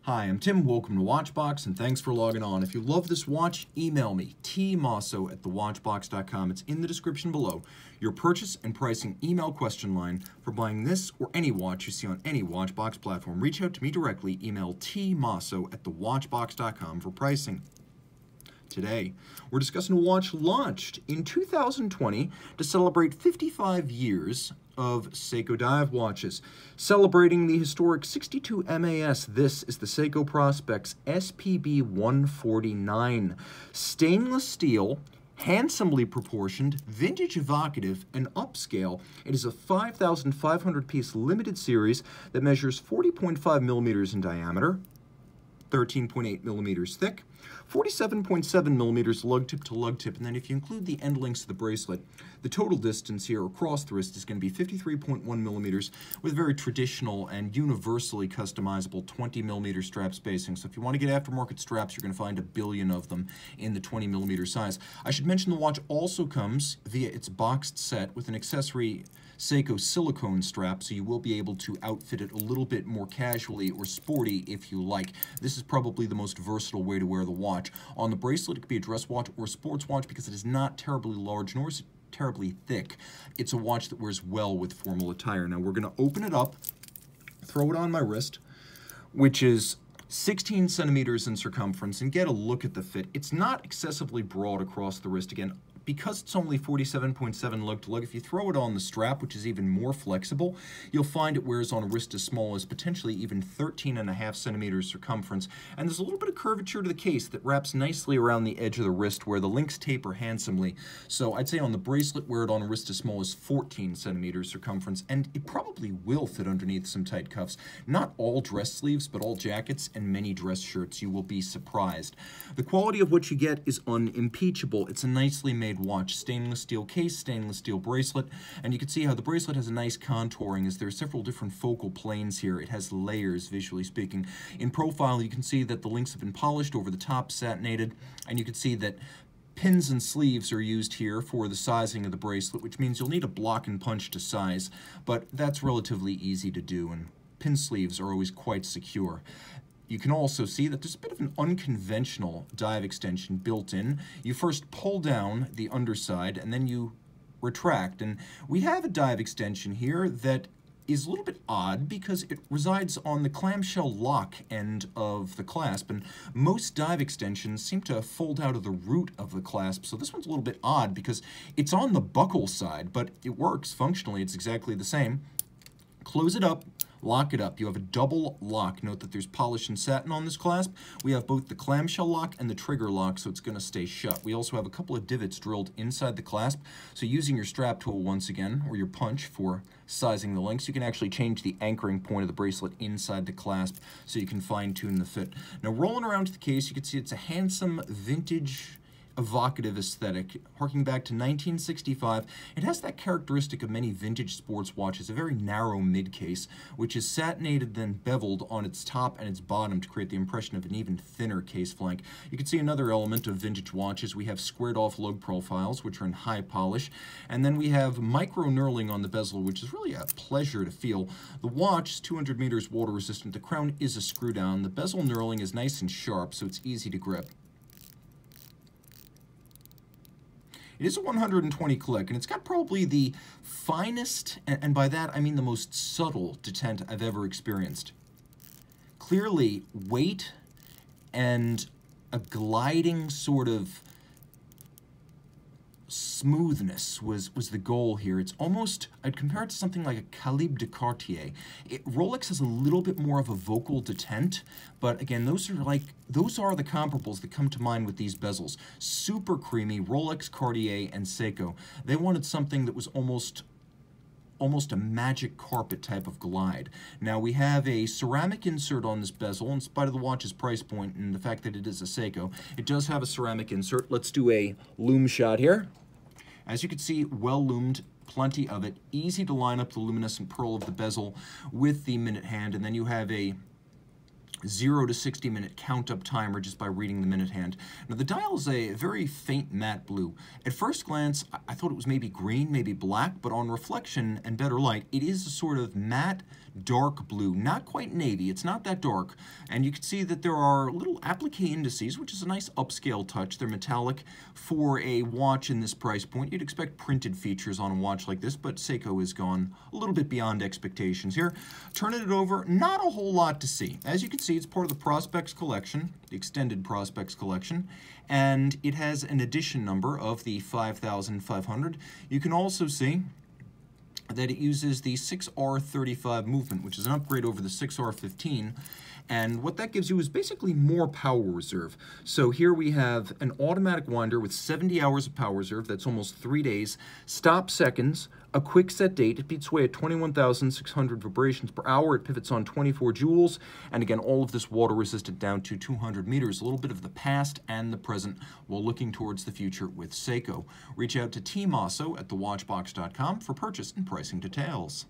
Hi, I'm Tim, welcome to Watchbox, and thanks for logging on. If you love this watch, email me, tmosso@thewatchbox.com. It's in the description below. Your purchase and pricing email question line for buying this or any watch you see on any Watchbox platform. Reach out to me directly, email tmosso@thewatchbox.com for pricing. Today, we're discussing a watch launched in 2020 to celebrate 55 years of Seiko dive watches. Celebrating the historic 62 MAS, this is the Seiko Prospex SPB149. Stainless steel, handsomely proportioned, vintage evocative, and upscale. It is a 5,500 piece limited series that measures 40.5 millimeters in diameter, 13.8 millimeters thick, 47.7 millimeters lug tip to lug tip, and then if you include the end links of the bracelet, the total distance here across the wrist is going to be 53.1 millimeters with very traditional and universally customizable 20 millimeter strap spacing. So if you want to get aftermarket straps, you're going to find a billion of them in the 20 millimeter size. I should mention the watch also comes via its boxed set with an accessory Seiko silicone strap, so you will be able to outfit it a little bit more casually or sporty if you like. This is probably the most versatile way to wear the watch. On the bracelet, it could be a dress watch or a sports watch because it is not terribly large, nor is it terribly thick. It's a watch that wears well with formal attire. Now we're going to open it up, throw it on my wrist, which is 16 centimeters in circumference, and get a look at the fit. It's not excessively broad across the wrist. Again, because it's only 47.7 lug-to-lug, if you throw it on the strap, which is even more flexible, you'll find it wears on a wrist as small as potentially even 13.5 centimeters circumference. And there's a little bit of curvature to the case that wraps nicely around the edge of the wrist where the links taper handsomely. So I'd say on the bracelet, wear it on a wrist as small as 14 centimeters circumference, and it probably will fit underneath some tight cuffs. Not all dress sleeves, but all jackets and many dress shirts. You will be surprised. The quality of what you get is unimpeachable. It's a nicely made watch. Stainless steel case, stainless steel bracelet, and you can see how the bracelet has a nice contouring as there are several different focal planes here. It has layers, visually speaking. In profile, you can see that the links have been polished over the top, satinated, and you can see that pins and sleeves are used here for the sizing of the bracelet, which means you'll need a block and punch to size, but that's relatively easy to do, and pin sleeves are always quite secure. You can also see that there's a bit of an unconventional dive extension built in. You first pull down the underside and then you retract. And we have a dive extension here that is a little bit odd because it resides on the clamshell lock end of the clasp, and most dive extensions seem to fold out of the root of the clasp, so this one's a little bit odd because it's on the buckle side, but it works functionally. It's exactly the same. Close it up, lock it up. You have a double lock. Note that there's polish and satin on this clasp. We have both the clamshell lock and the trigger lock, so it's going to stay shut. We also have a couple of divots drilled inside the clasp, so using your strap tool once again, or your punch for sizing the links, you can actually change the anchoring point of the bracelet inside the clasp so you can fine-tune the fit. Now, rolling around to the case, you can see it's a handsome vintage evocative aesthetic, harking back to 1965. It has that characteristic of many vintage sports watches, a very narrow mid-case, which is satinated then beveled on its top and its bottom to create the impression of an even thinner case flank. You can see another element of vintage watches. We have squared-off lug profiles, which are in high polish, and then we have micro-knurling on the bezel, which is really a pleasure to feel. The watch is 200 meters water-resistant. The crown is a screw-down. The bezel knurling is nice and sharp, so it's easy to grip. It is a 120 click, and it's got probably the finest, and by that I mean the most subtle detent I've ever experienced. Clearly, weight and a gliding sort of smoothness was the goal here. It's almost, I'd compare it to something like a Calibre de Cartier. Rolex has a little bit more of a vocal detent, but again, those are the comparables that come to mind with these bezels. Super creamy, Rolex, Cartier, and Seiko. They wanted something that was almost a magic carpet type of glide. Now we have a ceramic insert on this bezel. In spite of the watch's price point and the fact that it is a Seiko, it does have a ceramic insert. Let's do a lume shot here. As you can see, well lumed, plenty of it. Easy to line up the luminescent pearl of the bezel with the minute hand, and then you have a 0 to 60 minute count up timer just by reading the minute hand. Now the dial is a very faint matte blue. At first glance, I thought it was maybe green, maybe black, but on reflection and better light, it is a sort of matte dark blue, not quite navy, it's not that dark. And you can see that there are little applique indices, which is a nice upscale touch. They're metallic for a watch in this price point. You'd expect printed features on a watch like this, but Seiko has gone a little bit beyond expectations here. Turning it over, not a whole lot to see. As you can see, it's part of the Prospex collection, the extended Prospex collection, and it has an edition number of the 5500. You can also see that it uses the 6R35 movement, which is an upgrade over the 6R15. And what that gives you is basically more power reserve. So here we have an automatic winder with 70 hours of power reserve. That's almost 3 days. Stop seconds, a quick set date. It beats away at 21,600 vibrations per hour. It pivots on 24 joules. And again, all of this water resistant down to 200 meters. A little bit of the past and the present while looking towards the future with Seiko. Reach out to Team Mosso at thewatchbox.com for purchase and pricing details.